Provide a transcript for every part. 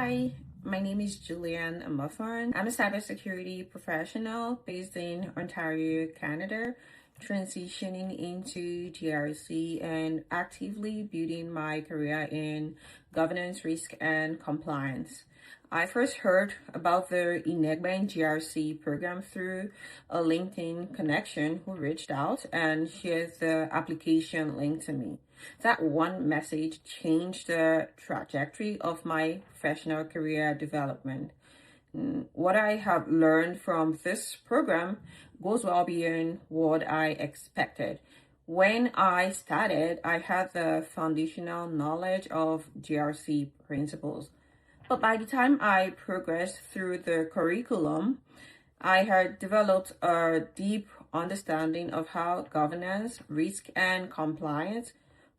Hi, my name is Julian. I'm a cybersecurity professional based in Ontario, Canada, transitioning into GRC and actively building my career in governance, risk, and compliance. I first heard about the Inegben GRC program through a LinkedIn connection who reached out and shared the application link to me. That one message changed the trajectory of my professional career development. What I have learned from this program goes well beyond what I expected. When I started, I had the foundational knowledge of GRC principles. But by the time I progressed through the curriculum, I had developed a deep understanding of how governance, risk, and compliance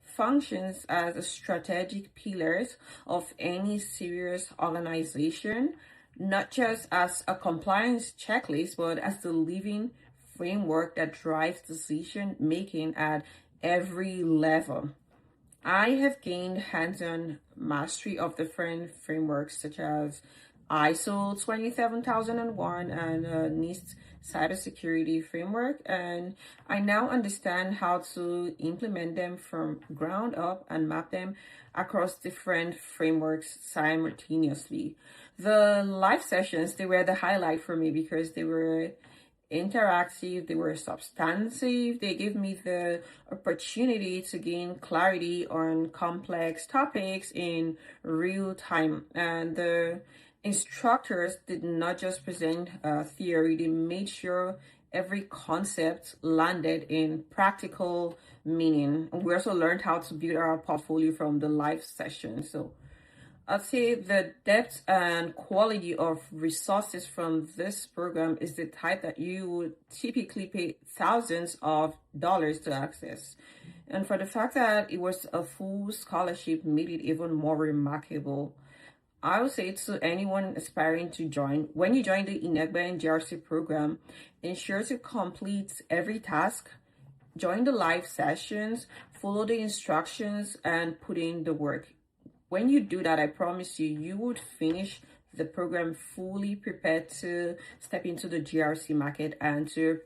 functions as strategic pillars of any serious organization, not just as a compliance checklist, but as the living framework that drives decision making at every level. I have gained hands-on mastery of different frameworks such as ISO 27001 and NIST Cybersecurity framework, and I now understand how to implement them from ground up and map them across different frameworks simultaneously. The live sessions, they were the highlight for me because they were interactive, they were substantive, they gave me the opportunity to gain clarity on complex topics in real time. And the instructors did not just present theory, they made sure every concept landed in practical meaning. We also learned how to build our portfolio from the live session. So I'd say the depth and quality of resources from this program is the type that you would typically pay thousands of dollars to access. And for the fact that it was a full scholarship made it even more remarkable. I would say to anyone aspiring to join, when you join the Inegben GRC program, ensure to complete every task, join the live sessions, follow the instructions, and put in the work. When you do that, I promise you, you would finish the program fully prepared to step into the GRC market and to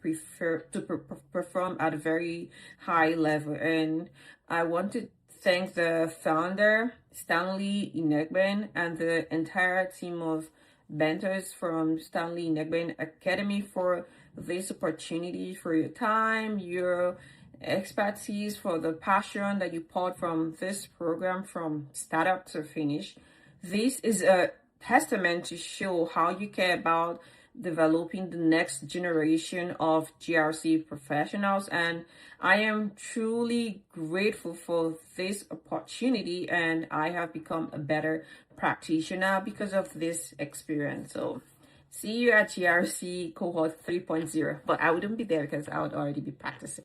perform at a very high level. And I want to thank the founder, Stanley Inegben, and the entire team of mentors from Stanley Inegben Academy for this opportunity, for your time, your expertise, for the passion that you poured from this program from startup to finish. This is a testament to show how you care about developing the next generation of GRC professionals, and I am truly grateful for this opportunity, and I have become a better practitioner because of this experience. So see you at GRC cohort 3.0, but I wouldn't be there because I would already be practicing.